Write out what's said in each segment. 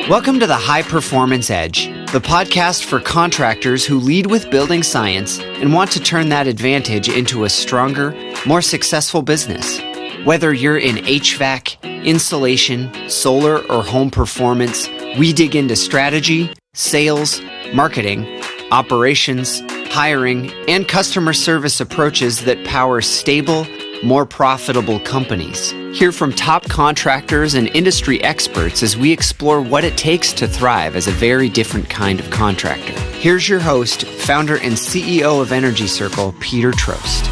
Welcome to the High Performance Edge, the podcast for contractors who lead with building science and want to turn that advantage into a stronger, more successful business. Whether you're in HVAC, insulation, solar, or home performance, we dig into strategy, sales, marketing, operations, hiring, and customer service approaches that power stable, more profitable companies. Hear from top contractors and industry experts as we explore what it takes to thrive as a very different kind of contractor. Here's your host, founder and CEO of Energy Circle, Peter Troast.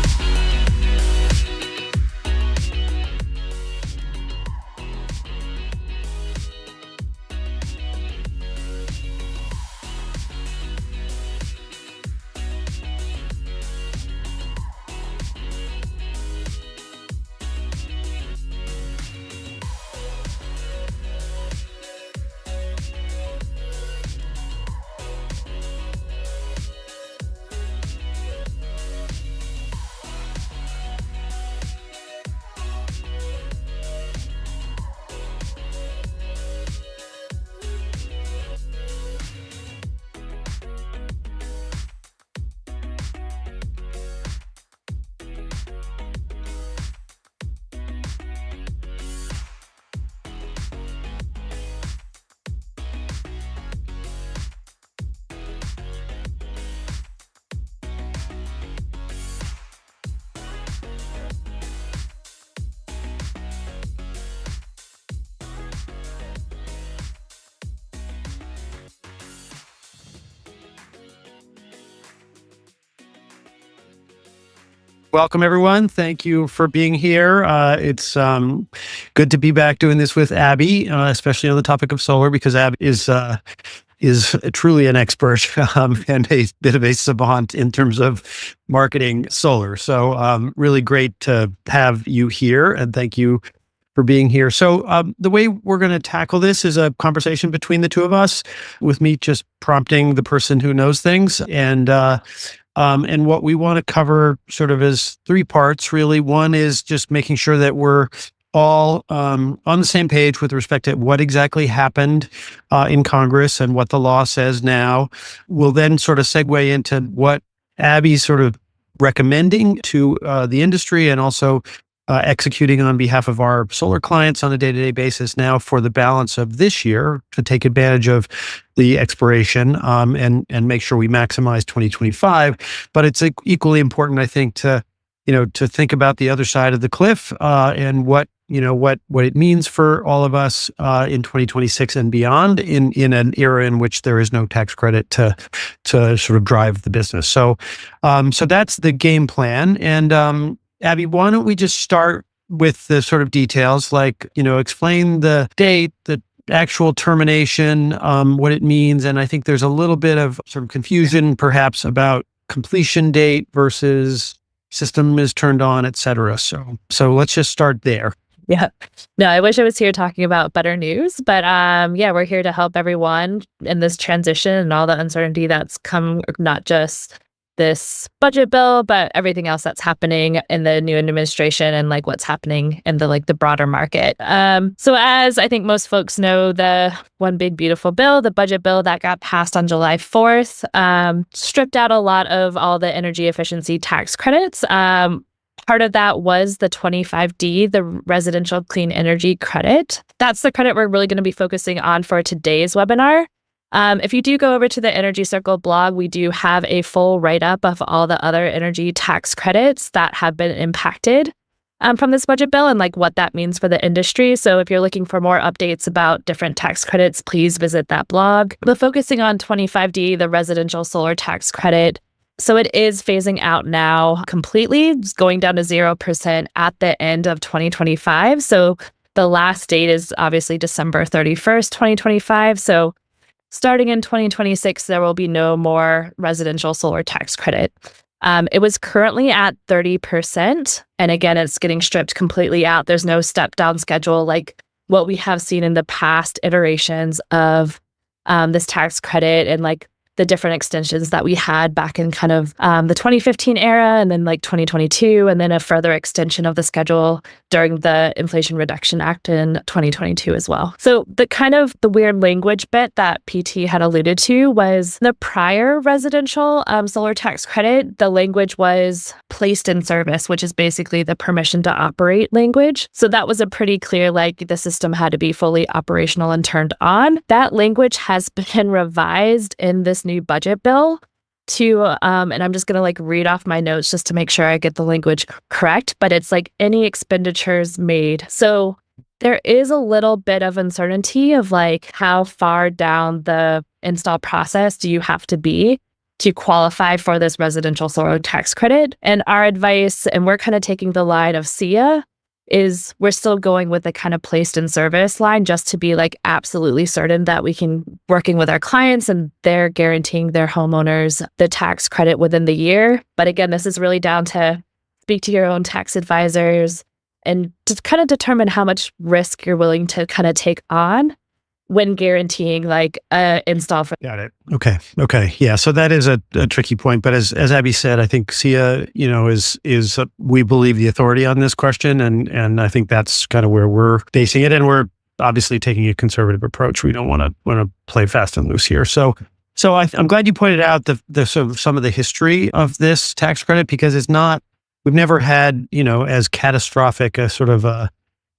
Welcome, everyone. Thank you for being here. It's good to be back doing this with Abby, especially on the topic of solar, because Abby is truly an expert and a bit of a savant in terms of marketing solar. So really great to have you here, and thank you for being here. So the way we're going to tackle this is a conversation between the two of us, with me just prompting the person who knows things. And what we want to cover sort of is three parts, really. One is just making sure that we're all on the same page with respect to what exactly happened in Congress and what the law says now. We'll then sort of segue into what Abby's sort of recommending to the industry and also executing on behalf of our solar clients on a day-to-day basis now for the balance of this year to take advantage of the expiration and make sure we maximize 2025. But it's equally important, I think, to think about the other side of the cliff and what it means for all of us in 2026 and beyond in an era in which there is no tax credit to sort of drive the business. So that's the game plan. And Abby, why don't we just start with the sort of details, like, explain the date, the actual termination, what it means. And I think there's a little bit of sort of confusion perhaps about completion date versus system is turned on, et cetera. So let's just start there. Yeah. No, I wish I was here talking about better news, but we're here to help everyone in this transition and all the uncertainty that's come, not just this budget bill, but everything else that's happening in the new administration and like what's happening in the broader market. So as I think most folks know, the one big beautiful bill, the budget bill that got passed on July 4th, stripped out a lot of all the energy efficiency tax credits. Part of that was the 25D, the residential clean energy credit. That's the credit we're really going to be focusing on for today's webinar. If you do go over to the Energy Circle blog, we do have a full write-up of all the other energy tax credits that have been impacted from this budget bill and like what that means for the industry. So if you're looking for more updates about different tax credits, please visit that blog. But focusing on 25D, the residential solar tax credit, so it is phasing out now completely. It's going down to 0% at the end of 2025. So the last date is obviously December 31st, 2025. So starting in 2026, there will be no more residential solar tax credit. It was currently at 30%. And again, it's getting stripped completely out. There's no step down schedule like what we have seen in the past iterations of this tax credit and like the different extensions that we had back in kind of the 2015 era and then like 2022, and then a further extension of the schedule during the Inflation Reduction Act in 2022 as well. So the weird language bit that PT had alluded to was the prior residential solar tax credit. The language was placed in service, which is basically the permission to operate language. So that was a pretty clear, like the system had to be fully operational and turned on. That language has been revised in this new budget bill to, and I'm just going to like read off my notes just to make sure I get the language correct, but it's like any expenditures made. So there is a little bit of uncertainty of like how far down the install process do you have to be to qualify for this residential solar tax credit. And our advice, and we're kind of taking the line of SIA, is we're still going with the kind of placed in service line just to be like absolutely certain that we can working with our clients and they're guaranteeing their homeowners the tax credit within the year. But again, this is really down to speak to your own tax advisors and to kind of determine how much risk you're willing to kind of take on when guaranteeing like install for. Got it. Okay. Yeah. So that is a tricky point. But as Abby said, I think SIA, is we believe the authority on this question. And I think that's kind of where we're basing it. And we're obviously taking a conservative approach. We don't want to play fast and loose here. So I'm glad you pointed out the sort of some of the history of this tax credit, because we've never had, as catastrophic a sort of a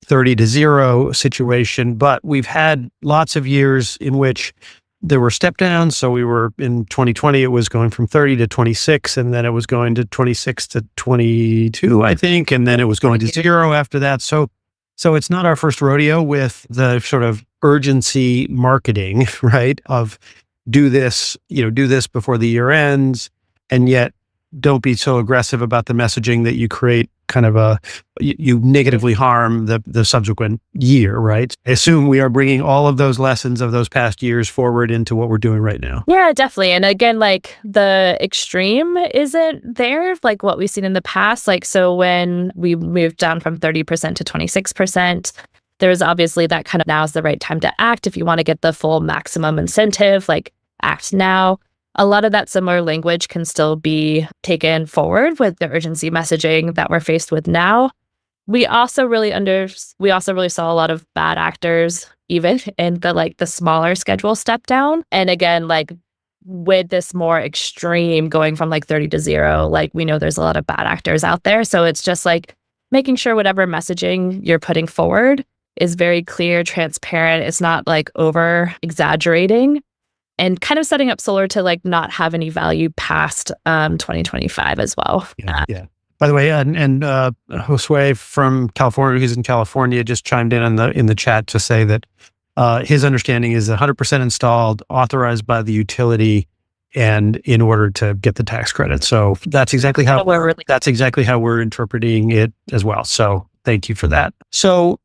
30-0 situation, but we've had lots of years in which there were step downs. So we were in 2020, it was going from 30 to 26, and then it was going to 26 to 22, I think, and then it was going to 0 after that. So it's not our first rodeo with the sort of urgency marketing, right? Of do this before the year ends, and yet don't be so aggressive about the messaging that you create kind of you negatively harm the subsequent year, right? I assume we are bringing all of those lessons of those past years forward into what we're doing right now. Yeah, definitely. And again, like the extreme isn't there, like what we've seen in the past. Like, so when we moved down from 30% to 26%, there's obviously that kind of now is the right time to act. If you want to get the full maximum incentive, like act now. A lot of that similar language can still be taken forward with the urgency messaging that we're faced with now. We also really saw a lot of bad actors even in the smaller schedule step down. And again, like with this more extreme going from like 30 to 0, like we know there's a lot of bad actors out there. So it's just like making sure whatever messaging you're putting forward is very clear, transparent. It's not like over exaggerating. And kind of setting up solar to like not have any value past 2025 as well. Yeah. By the way, and Josue from California, who's in California, just chimed in the chat to say that his understanding is 100% installed, authorized by the utility, and in order to get the tax credit. So that's exactly how we're interpreting it as well. So thank you for that. So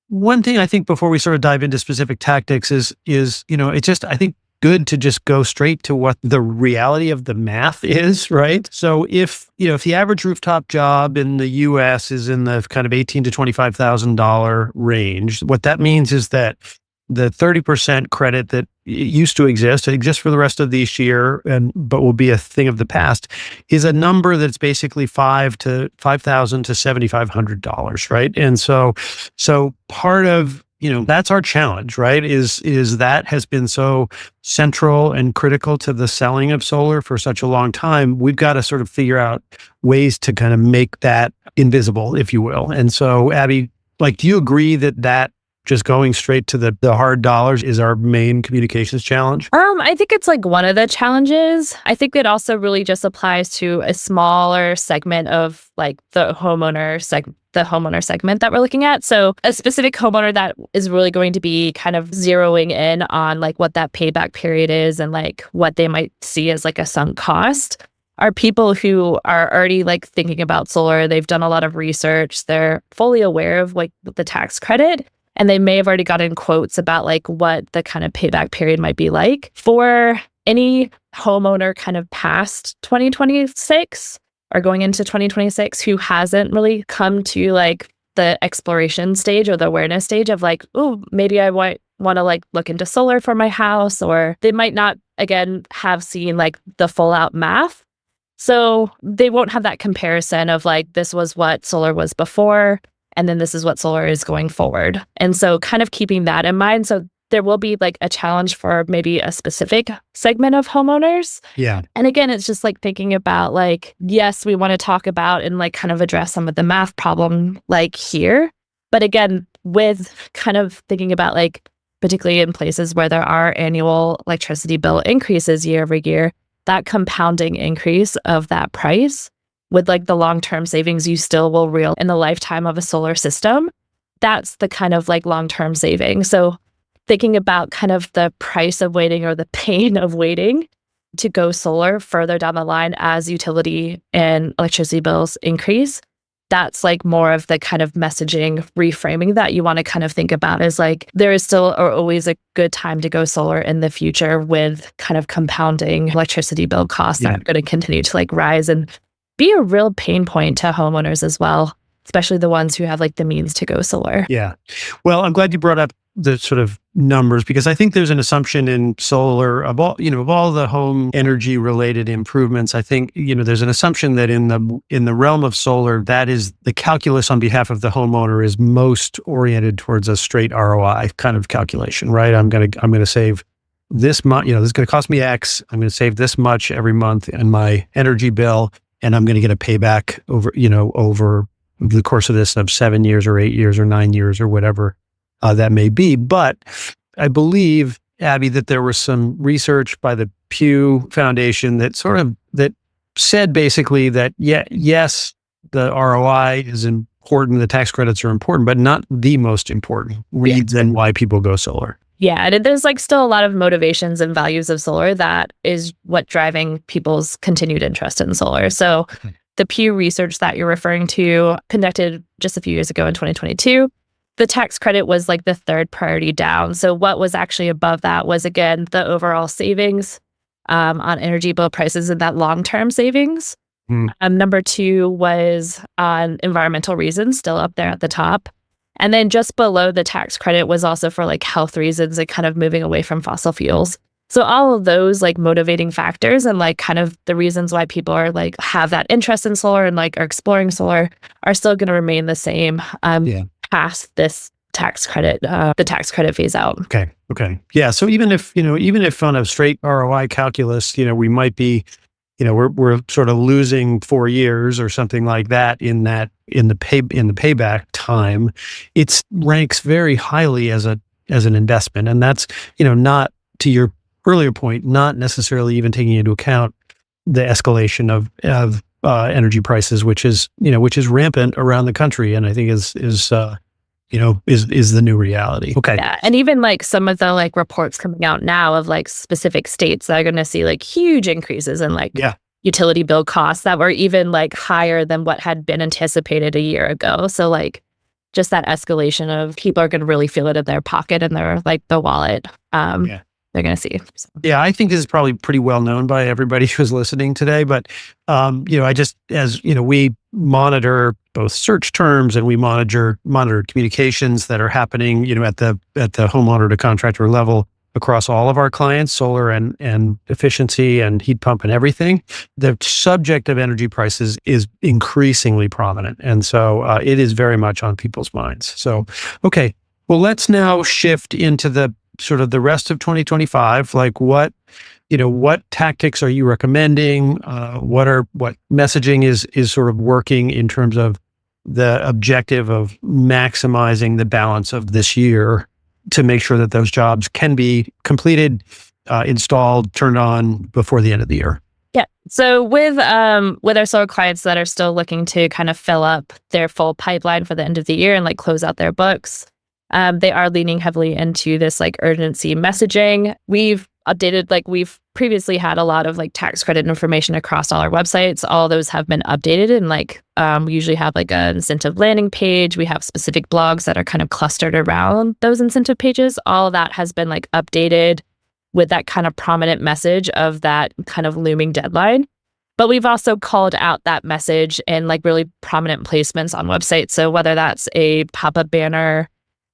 one thing I think before we sort of dive into specific tactics is it's just I think good to just go straight to what the reality of the math is, right? So if the average rooftop job in the US is in the kind of $18,000 to $25,000 range, what that means is that the 30% credit that used to exist for the rest of this year, but will be a thing of the past, is a number that's basically $5,000 to $7,500, right? And so part of that's our challenge, right? Is that has been so central and critical to the selling of solar for such a long time. We've got to sort of figure out ways to kind of make that invisible, if you will. And so, Abby, do you agree that just going straight to the hard dollars is our main communications challenge? I think it's like one of the challenges. I think it also really just applies to a smaller segment of like the homeowner segment that we're looking at. So a specific homeowner that is really going to be kind of zeroing in on like what that payback period is and like what they might see as like a sunk cost are people who are already like thinking about solar. They've done a lot of research. They're fully aware of like the tax credit. And they may have already gotten quotes about like what the kind of payback period might be like. For any homeowner kind of past 2026 or going into 2026 who hasn't really come to like the exploration stage or the awareness stage of like, oh, maybe I want to like look into solar for my house, or they might not again, have seen like the full out math. So they won't have that comparison of like, this was what solar was before, and then this is what solar is going forward. And so kind of keeping that in mind. So there will be like a challenge for maybe a specific segment of homeowners. Yeah. And again, it's just like thinking about like, yes, we want to talk about and like kind of address some of the math problem like here. But again, with kind of thinking about like, particularly in places where there are annual electricity bill increases year over year, that compounding increase of that price with like the long-term savings you still will realize in the lifetime of a solar system, that's the kind of like long-term saving. So thinking about kind of the price of waiting or the pain of waiting to go solar further down the line as utility and electricity bills increase, that's like more of the kind of messaging reframing that you want to kind of think about is like, there is still or always a good time to go solar in the future with kind of compounding electricity bill costs that are going to continue to like rise and be a real pain point to homeowners as well, especially the ones who have like the means to go solar. Yeah. Well, I'm glad you brought up the sort of numbers, because I think there's an assumption in solar of all, of all the home energy related improvements. I think, there's an assumption that in the realm of solar, that is the calculus on behalf of the homeowner is most oriented towards a straight ROI kind of calculation, right? I'm going to save this much, this is going to cost me X. I'm going to save this much every month in my energy bill, and I'm going to get a payback over the course of 7 years or 8 years or 9 years or whatever that may be. But I believe, Abby, that there was some research by the Pew Foundation that said basically that, yes, the ROI is important, the tax credits are important, but not the most important reason why people go solar. Yeah, and there's like still a lot of motivations and values of solar that is what driving people's continued interest in solar. So the Pew research that you're referring to conducted just a few years ago in 2022, the tax credit was like the third priority down. So what was actually above that was, again, the overall savings on energy bill prices and that long-term savings. Number 2 was on environmental reasons, still up there at the top. And then just below the tax credit was also for like health reasons and kind of moving away from fossil fuels. So all of those like motivating factors and like kind of the reasons why people are like have that interest in solar and like are exploring solar are still going to remain the same past this tax credit, the tax credit phase out. Okay. Yeah. So even if on a straight ROI calculus, we might be, we're sort of losing 4 years or something like that in the payback time, it ranks very highly as an investment. And that's, not, to your earlier point, not necessarily even taking into account the escalation of energy prices, which is rampant around the country, and I think is the new reality. Okay. Yeah, and even like some of the like reports coming out now of like specific states that are going to see like huge increases in like utility bill costs that were even like higher than what had been anticipated a year ago. So like just that escalation of people are going to really feel it in their pocket and their like the wallet. They're going to see. So. Yeah, I think this is probably pretty well known by everybody who's listening today. But, we monitor both search terms and we monitor communications that are happening, at the homeowner to contractor level across all of our clients, solar and efficiency and heat pump and everything. The subject of energy prices is increasingly prominent. And so it is very much on people's minds. So, okay, well, let's now shift into the sort of the rest of 2025, like what tactics are you recommending? What messaging is sort of working in terms of the objective of maximizing the balance of this year to make sure that those jobs can be completed, installed, turned on before the end of the year? Yeah. So with our solar clients that are still looking to kind of fill up their full pipeline for the end of the year and like close out their books, they are leaning heavily into this like urgency messaging. We've previously had a lot of like tax credit information across all our websites. All those have been updated, and like we usually have like an incentive landing page. We have specific blogs that are kind of clustered around those incentive pages. All of that has been like updated with that kind of prominent message of that kind of looming deadline. But we've also called out that message in like really prominent placements on websites. So whether that's a pop-up banner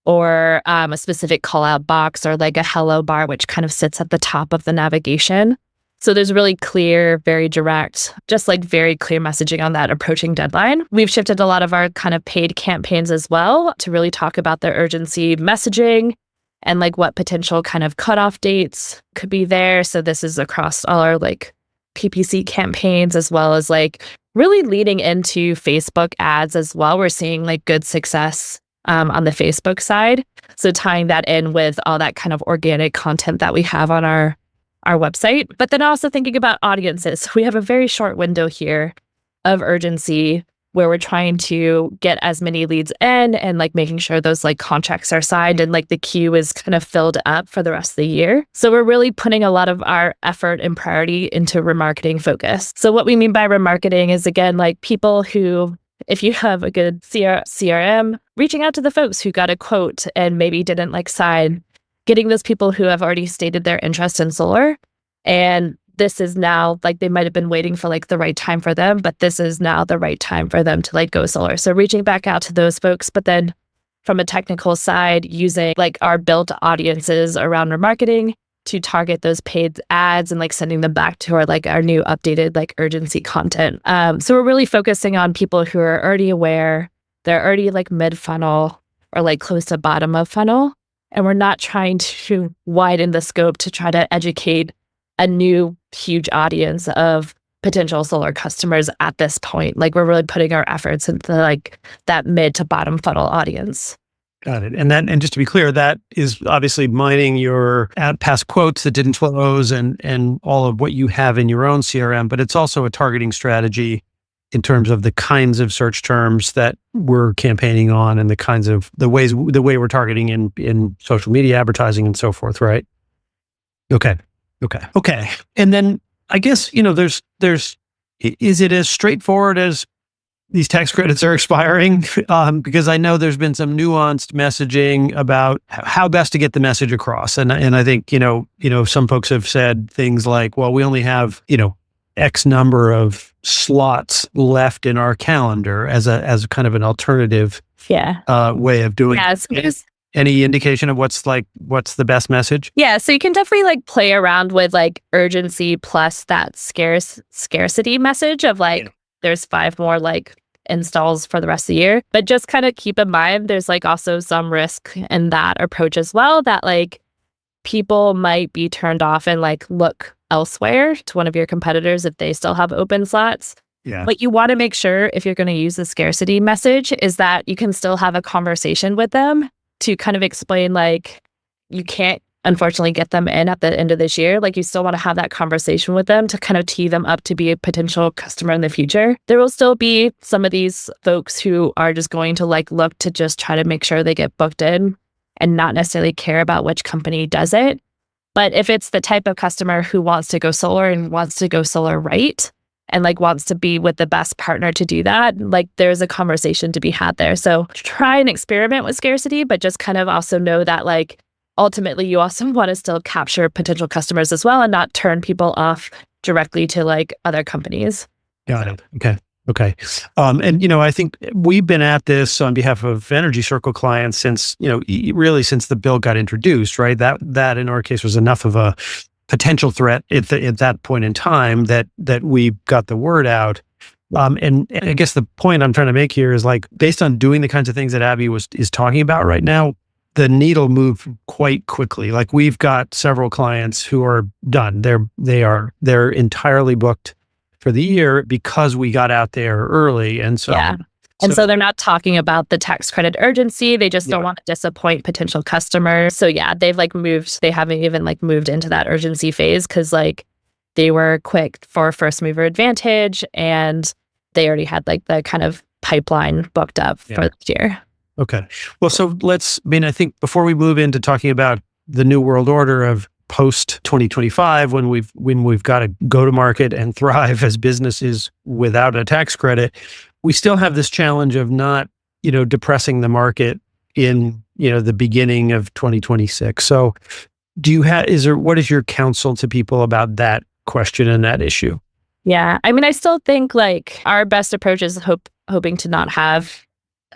or a specific call out box or like a hello bar, which kind of sits at the top of the navigation. So there's really clear, very direct, just like very clear messaging on that approaching deadline. We've shifted a lot of our kind of paid campaigns as well to really talk about the urgency messaging and like what potential kind of cutoff dates could be there. So this is across all our like PPC campaigns, as well as like really leading into Facebook ads as well. We're seeing like good success on the Facebook side. So tying that in with all that kind of organic content that we have on our website, but then also thinking about audiences. So we have a very short window here of urgency where we're trying to get as many leads in and like making sure those like contracts are signed and like the queue is kind of filled up for the rest of the year. So we're really putting a lot of our effort and priority into remarketing focus. So what we mean by remarketing is, again, like people who, if you have a good CRM, reaching out to the folks who got a quote and maybe didn't like sign, getting those people who have already stated their interest in solar. And this is now like they might have been waiting for like the right time for them, but this is now the right time for them to like go solar. So reaching back out to those folks, but then from a technical side, using like our built audiences around remarketing to target those paid ads and like sending them back to our new updated like urgency content. So we're really focusing on people who are already aware, they're already like mid funnel or like close to bottom of funnel. And we're not trying to widen the scope to try to educate a new huge audience of potential solar customers at this point. Like we're really putting our efforts into like that mid to bottom funnel audience. Got it. And just to be clear, that is obviously mining your past quotes that didn't close and all of what you have in your own CRM, but it's also a targeting strategy in terms of the kinds of search terms that we're campaigning on and the way we're targeting in social media advertising and so forth, right? Okay. And then I guess, is it as straightforward as these tax credits are expiring? Because I know there's been some nuanced messaging about how best to get the message across. And I think, some folks have said things like, well, we only have, X number of slots left in our calendar as a kind of an alternative way of doing it. So any indication of what's the best message? Yeah, so you can definitely like play around with like urgency plus that scarcity message of like there's 5 more like installs for the rest of the year. But just kind of keep in mind there's like also some risk in that approach as well, that like people might be turned off and like look elsewhere to one of your competitors if they still have open slots. Yeah. But you want to make sure if you're going to use the scarcity message is that you can still have a conversation with them to kind of explain like you can't unfortunately get them in at the end of this year. Like you still want to have that conversation with them to kind of tee them up to be a potential customer in the future. There will still be some of these folks who are just going to like look to just try to make sure they get booked in and not necessarily care about which company does it. But if it's the type of customer who wants to go solar and wants to go solar right, and like wants to be with the best partner to do that, like there's a conversation to be had there. So try and experiment with scarcity, but just kind of also know that like ultimately you also want to still capture potential customers as well and not turn people off directly to like other companies. Got it. Okay. And I think we've been at this on behalf of Energy Circle clients since, really since the bill got introduced, right? That in our case was enough of a potential threat at that point in time that we got the word out. And I guess the point I'm trying to make here is like, based on doing the kinds of things that Abby is talking about right now, the needle moved quite quickly. Like we've got several clients who are done. They're entirely booked for the year because we got out there early. And so, And so they're not talking about the tax credit urgency. They just don't want to disappoint potential customers. So they've like moved. They haven't even like moved into that urgency phase because like they were quick for first mover advantage and they already had like the kind of pipeline booked up for this year. Okay. Well, so I think before we move into talking about the new world order of post 2025, when we've got to go to market and thrive as businesses without a tax credit, we still have this challenge of not, depressing the market in, the beginning of 2026. So what is your counsel to people about that question and that issue? Yeah. I mean, I still think like our best approach is hoping to not have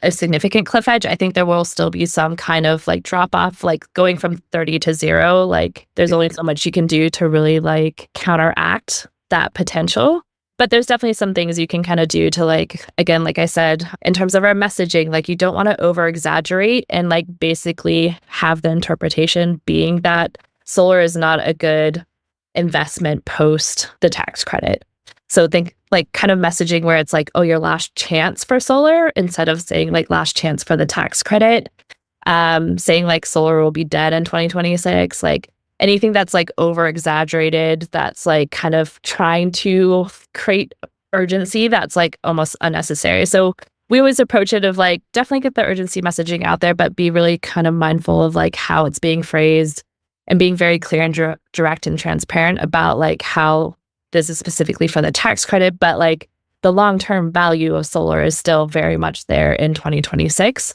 a significant cliff edge. I think there will still be some kind of like drop off, like going from 30 to 0. Like there's only so much you can do to really like counteract that potential. But there's definitely some things you can kind of do to like, again, like I said, in terms of our messaging, like you don't want to over exaggerate and like basically have the interpretation being that solar is not a good investment post the tax credit. So think like kind of messaging where it's like, oh, your last chance for solar instead of saying like last chance for the tax credit. Saying like solar will be dead in 2026, like anything that's like over exaggerated, that's like kind of trying to create urgency that's like almost unnecessary. So we always approach it of like definitely get the urgency messaging out there, but be really kind of mindful of like how it's being phrased and being very clear and direct and transparent about like how this is specifically for the tax credit, but like the long-term value of solar is still very much there in 2026.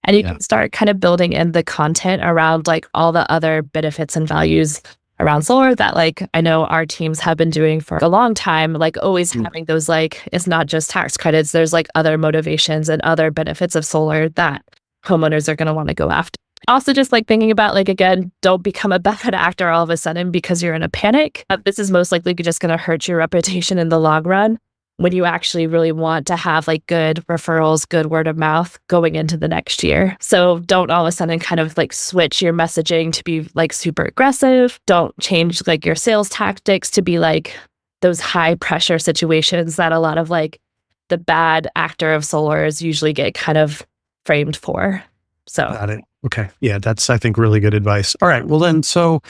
And you can start kind of building in the content around like all the other benefits and values around solar that like I know our teams have been doing for a long time, like always having those like, it's not just tax credits, there's like other motivations and other benefits of solar that homeowners are going to want to go after. Also just like thinking about like, again, don't become a bad actor all of a sudden because you're in a panic. This is most likely just going to hurt your reputation in the long run when you actually really want to have like good referrals, good word of mouth going into the next year. So don't all of a sudden kind of like switch your messaging to be like super aggressive. Don't change like your sales tactics to be like those high pressure situations that a lot of like the bad actor of solars usually get kind of framed for. So got it. Okay. Yeah, that's, I think, really good advice. All right. Well, then, so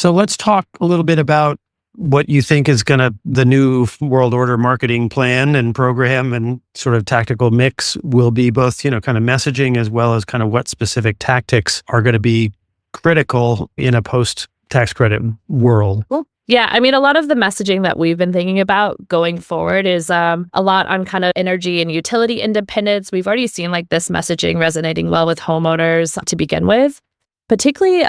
let's talk a little bit about what you think is the new world order marketing plan and program and sort of tactical mix will be both, kind of messaging as well as kind of what specific tactics are going to be critical in a post tax credit world. Cool. Yeah, I mean, a lot of the messaging that we've been thinking about going forward is a lot on kind of energy and utility independence. We've already seen like this messaging resonating well with homeowners to begin with, particularly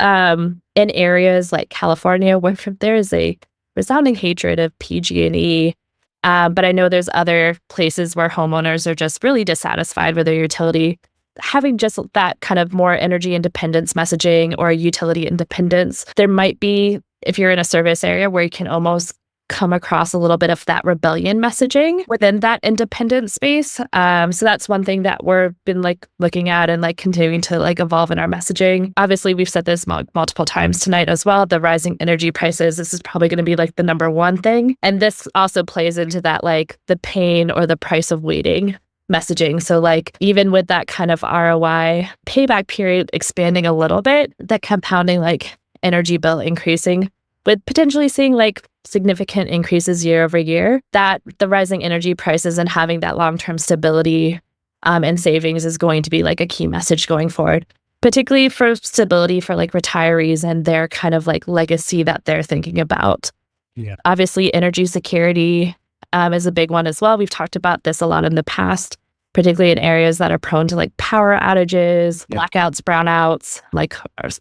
in areas like California where there is a resounding hatred of PG&E. But I know there's other places where homeowners are just really dissatisfied with their utility. Having just that kind of more energy independence messaging or utility independence, there might be, if you're in a service area where you can almost come across a little bit of that rebellion messaging within that independent space. So that's one thing that we've been like looking at and like continuing to like evolve in our messaging. Obviously, we've said this multiple times tonight as well. The rising energy prices, this is probably going to be like the number one thing. And this also plays into that like the pain or the price of waiting messaging. So like even with that kind of ROI payback period expanding a little bit, that compounding like energy bill increasing with potentially seeing like significant increases year over year, that the rising energy prices and having that long-term stability and savings is going to be like a key message going forward, particularly for stability for like retirees and their kind of like legacy that they're thinking about. Yeah. Obviously, energy security is a big one as well. We've talked about this a lot in the past, particularly in areas that are prone to like power outages, blackouts, brownouts, like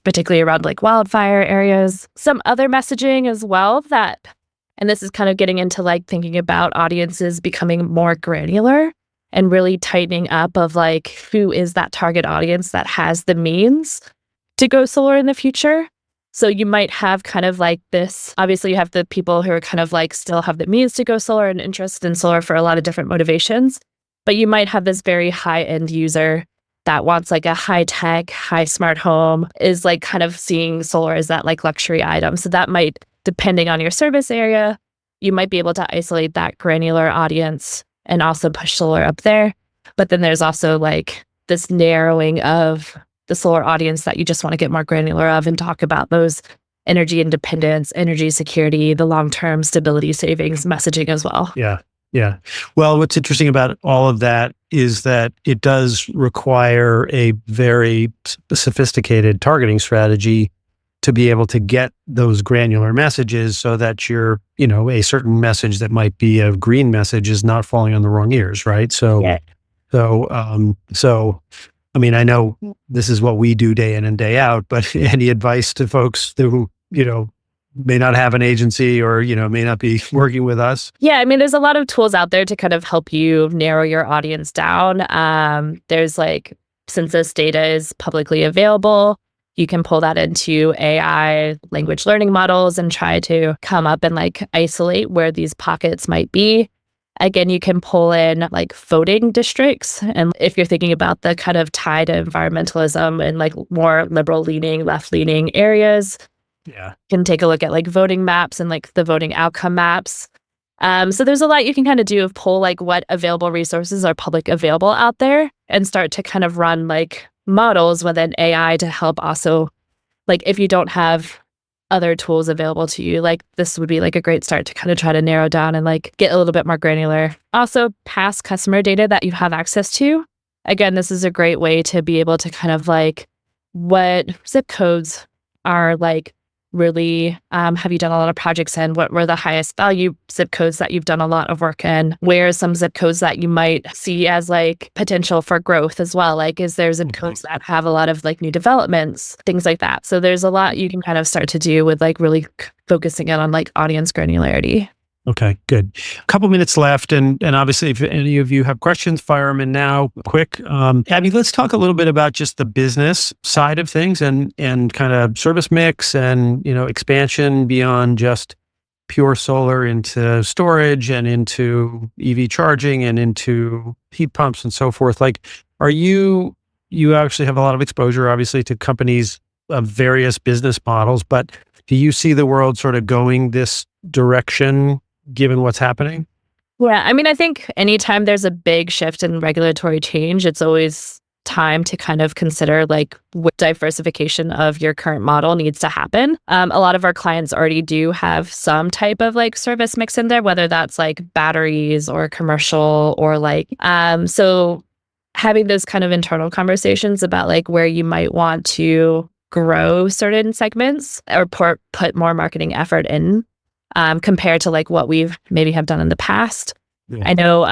particularly around like wildfire areas. Some other messaging as well that, and this is kind of getting into like thinking about audiences becoming more granular and really tightening up of like who is that target audience that has the means to go solar in the future. So you might have kind of like this, obviously you have the people who are kind of like still have the means to go solar and interest in solar for a lot of different motivations. But you might have this very high-end user that wants like a high-tech, high smart home, is like kind of seeing solar as that like luxury item. So that might, depending on your service area, you might be able to isolate that granular audience and also push solar up there. But then there's also like this narrowing of the solar audience that you just want to get more granular of and talk about those energy independence, energy security, the long-term stability savings messaging as well. Yeah. Yeah. Well, what's interesting about all of that is that it does require a very sophisticated targeting strategy to be able to get those granular messages so that your, a certain message that might be a green message is not falling on the wrong ears, right? So, I mean, I know this is what we do day in and day out, but any advice to folks who, may not have an agency or, may not be working with us? Yeah, I mean, there's a lot of tools out there to kind of help you narrow your audience down. There's since this data is publicly available, you can pull that into AI language learning models and try to come up and isolate where these pockets might be. Again, you can pull in voting districts. And if you're thinking about the kind of tie to environmentalism and more liberal leaning, left leaning areas, you can take a look at voting maps and the voting outcome maps. So there's a lot you can kind of do of pull what available resources are public available out there and start to kind of run models within AI to help also, if you don't have other tools available to you, this would be a great start to kind of try to narrow down and get a little bit more granular. Also, past customer data that you have access to. Again, this is a great way to be able to kind of what zip codes are really, have you done a lot of projects in? What were the highest value zip codes that you've done a lot of work in? Where are some zip codes that you might see as potential for growth as well? Is there zip codes that have a lot of new developments, things like that? So there's a lot you can kind of start to do with really focusing in on audience granularity. Okay, good. A couple minutes left. And obviously, if any of you have questions, fire them in now, quick. Abby, let's talk a little bit about just the business side of things and kind of service mix and, expansion beyond just pure solar into storage and into EV charging and into heat pumps and so forth. You actually have a lot of exposure, obviously, to companies of various business models, but do you see the world sort of going this direction given what's happening? Yeah, I mean, I think anytime there's a big shift in regulatory change, it's always time to kind of consider what diversification of your current model needs to happen. A lot of our clients already do have some type of service mix in there, whether that's batteries or commercial or so having those kind of internal conversations about where you might want to grow certain segments or put more marketing effort in. Compared to what we've maybe have done in the past. Yeah. I know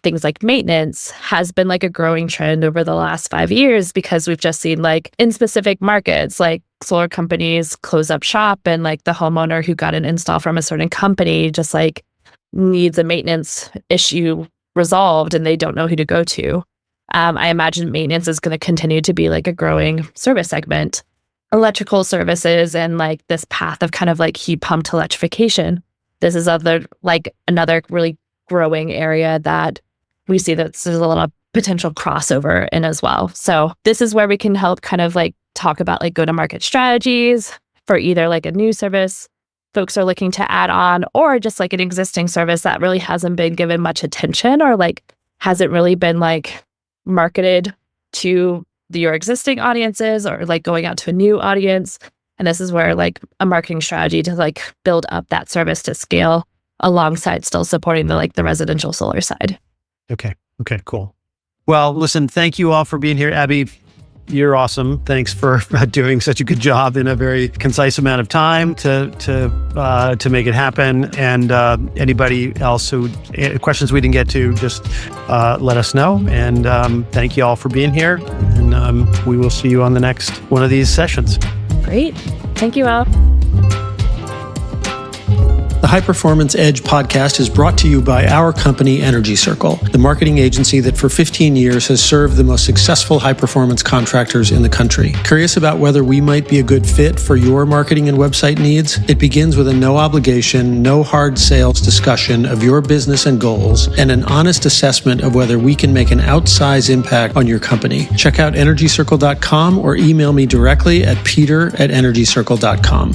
things like maintenance has been a growing trend over the last 5 years because we've just seen in specific markets, solar companies close up shop and the homeowner who got an install from a certain company just needs a maintenance issue resolved and they don't know who to go to. I imagine maintenance is going to continue to be a growing service segment. Electrical services and this path of kind of heat pump to electrification. This is another really growing area that we see that there's a lot of potential crossover in as well. So this is where we can help kind of talk about go-to-market strategies for either a new service folks are looking to add on or just an existing service that really hasn't been given much attention or hasn't really been marketed to your existing audiences or going out to a new audience. And this is where a marketing strategy to build up that service to scale alongside still supporting the residential solar side. Okay, cool. Well, listen, thank you all for being here. Abby, you're awesome. Thanks for doing such a good job in a very concise amount of time to make it happen. And anybody else who questions we didn't get to, just let us know. And thank you all for being here. And we will see you on the next one of these sessions. Great. Thank you all. The High Performance Edge podcast is brought to you by our company, Energy Circle, the marketing agency that for 15 years has served the most successful high-performance contractors in the country. Curious about whether we might be a good fit for your marketing and website needs? It begins with a no-obligation, no hard sales discussion of your business and goals and an honest assessment of whether we can make an outsized impact on your company. Check out energycircle.com or email me directly at peter@energycircle.com.